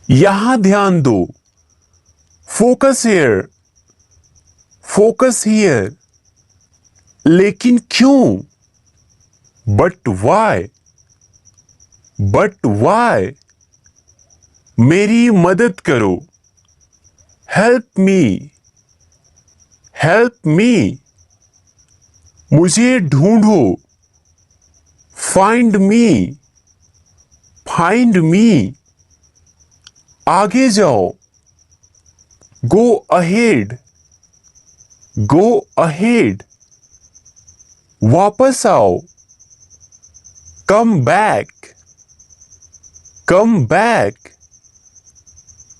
यहां ध्यान दो, फोकस हियर, फोकस हियर। लेकिन क्यों? But why, but why? मेरी मदद करो, हेल्प मी, हेल्प मी। मुझे ढूंढो, फाइंड मी, फाइंड मी। आगे जाओ, गो अहेड, गो अहेड। वापस आओ, come back, come back.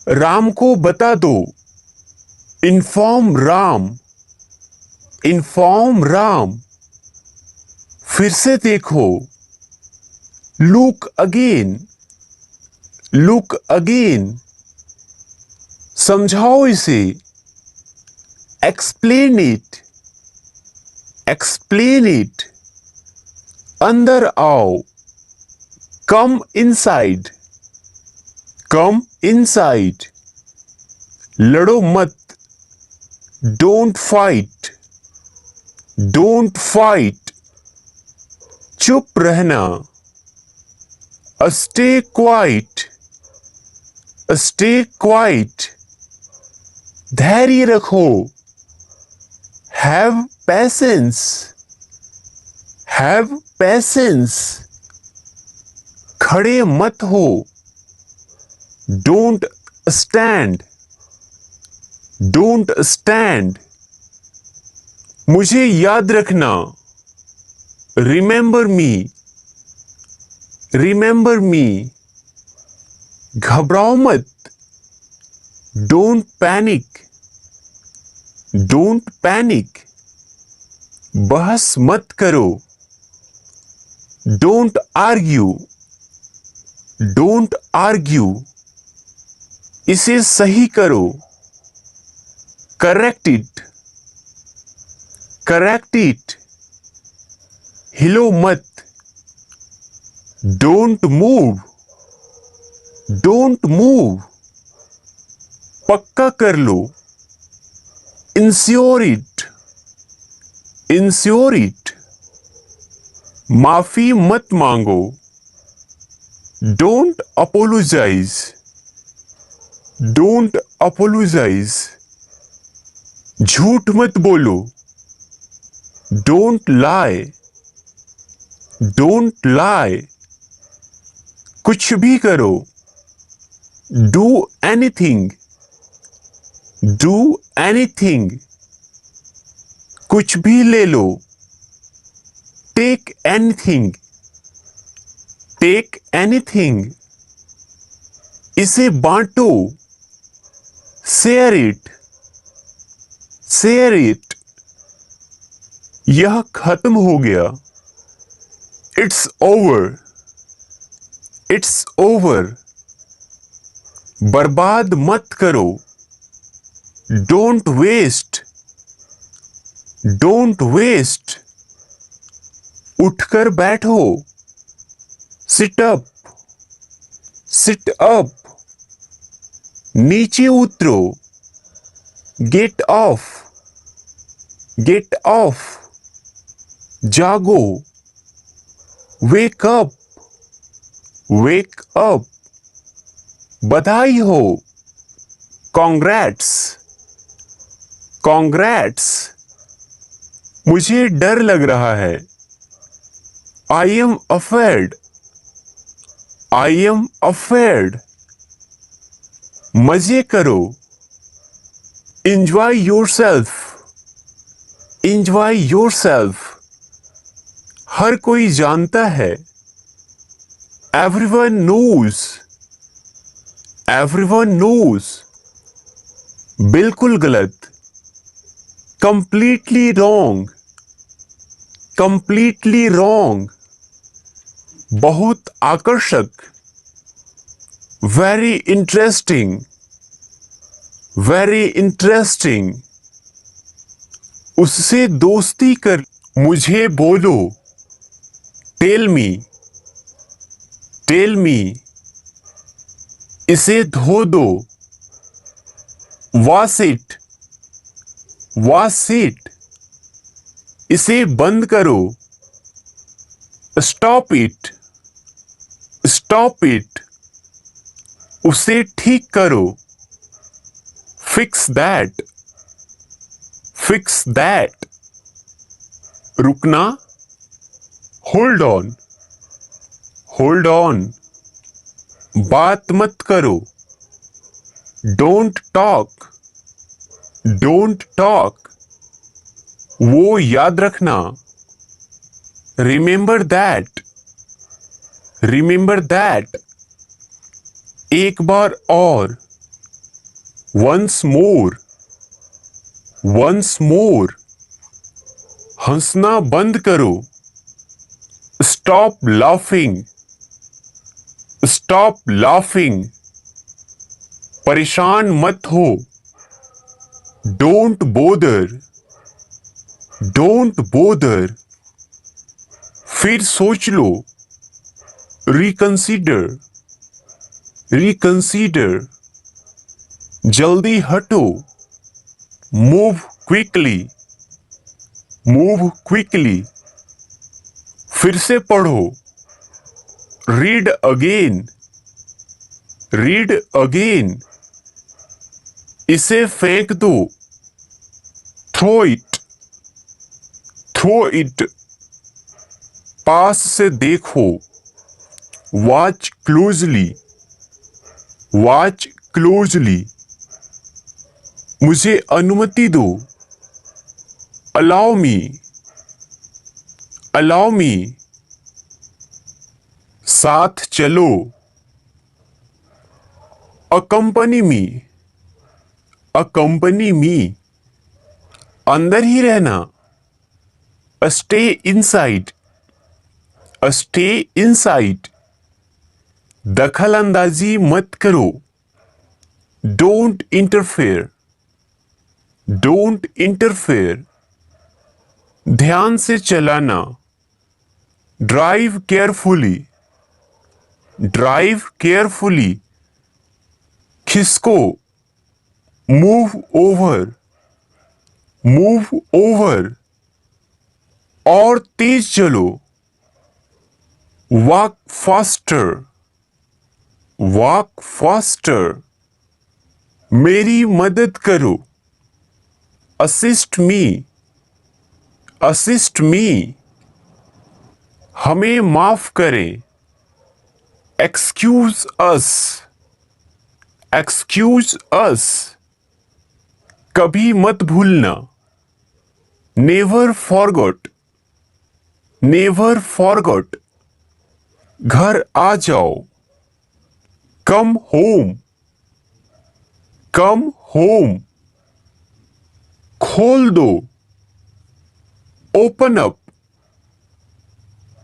Ram को बता दो, इन्फॉर्म राम, इन्फॉर्म राम। फिर से देखो, लुक अगेन, लुक अगेन। समझाओ इसे, एक्सप्लेन इट, एक्सप्लेन इट। अंदर आओ, कम इनसाइड, कम इनसाइड। लड़ो मत, डोंट फाइट, डोंट फाइट। चुप रहना, स्टे क्वाइट, स्टे क्वाइट। धैर्य रखो, हैव पेशेंस, हैव पेशेंस। खड़े मत हो, डोंट स्टैंड, डोंट स्टैंड। मुझे याद रखना, रिमेंबर मी, रिमेंबर मी। घबराओ मत, डोंट पैनिक, डोंट पैनिक। बहस मत करो, डोंट आर्ग्यू, डोंट आर्ग्यू। इसे सही करो, करेक्ट इट, करेक्ट इट। हिलो मत, डोंट मूव, डोंट मूव। पक्का कर लो, इंश्योर इट, इंश्योर इट। माफी मत मांगो, डोंट अपोलोजाइज, डोंट अपोलोजाइज। झूठ मत बोलो, डोंट लाई, डोंट लाई। कुछ भी करो, डू एनीथिंग, डू एनीथिंग। कुछ भी ले लो, टेक एनीथिंग, टेक एनीथिंग। इसे बांटो, शेयर इट, शेयर इट। यह खत्म हो गया, इट्स ओवर, इट्स ओवर। बर्बाद मत करो, डोंट वेस्ट, डोंट वेस्ट। उठकर बैठो, सिट अप, सिट अप। नीचे उतरो, गेट ऑफ, गेट ऑफ। जागो, वेक अप, वेक अप। बधाई हो, कॉन्ग्रेट्स, कॉन्ग्रेट्स। मुझे डर लग रहा है, I am afraid, I am afraid. मजे करो, इंजॉय योरसेल्फ, इंजॉय योरसेल्फ। हर कोई जानता है, एवरीवन नोज, एवरीवन नोज। बिल्कुल गलत, कंप्लीटली रॉन्ग, कंप्लीटली रॉन्ग। बहुत आकर्षक, वेरी इंटरेस्टिंग, वेरी इंटरेस्टिंग। उससे दोस्ती कर, मुझे बोलो, टेल मी, टेल मी। इसे धो दो, वॉश इट, वॉश इट। इसे बंद करो, स्टॉप इट, स्टॉप इट। उसे ठीक करो, फिक्स दैट, फिक्स दैट। रुकना, होल्ड ऑन, होल्ड ऑन। बात मत करो, डोंट टॉक, डोंट टॉक। वो याद रखना, रिमेंबर दैट, रिमेंबर दैट। एक बार और, वंस मोर, वंस मोर। हंसना बंद करो, स्टॉप लाफिंग, स्टॉप लाफिंग। परेशान मत हो, डोंट बोदर, डोंट बोदर। फिर सोच लो, रिकंसीडर, रिकंसीडर। जल्दी हटो, मूव क्विकली, मूव क्विकली। फिर से पढ़ो, रीड अगेन, रीड अगेन। इसे फेंक दो, थ्रो इट, थ्रो इट। पास से देखो, वॉच क्लोजली, वॉच क्लोजली। मुझे अनुमति दो, अलाउ मी, अलाउ मी। साथ चलो, अकंपनी मी, अकंपनी मी। अंदर ही रहना, स्टे इनसाइड, स्टे इनसाइड। दखल अंदाजी मत करो, डोंट इंटरफेयर, डोंट इंटरफेयर। ध्यान से चलाना, ड्राइव केयरफुली, ड्राइव केयरफुली। खिसको, मूव ओवर, मूव ओवर। और तेज चलो, वॉक फास्टर, वॉक फास्टर। मेरी मदद करो, असिस्ट मी, असिस्ट मी। हमें माफ करें, एक्सक्यूज अस, एक्सक्यूज अस। कभी मत भूलना, नेवर फॉरगॉट, नेवर फॉरगॉट। घर आ जाओ, कम होम, कम होम। खोल दो, ओपन अप,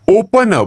ओपन अप।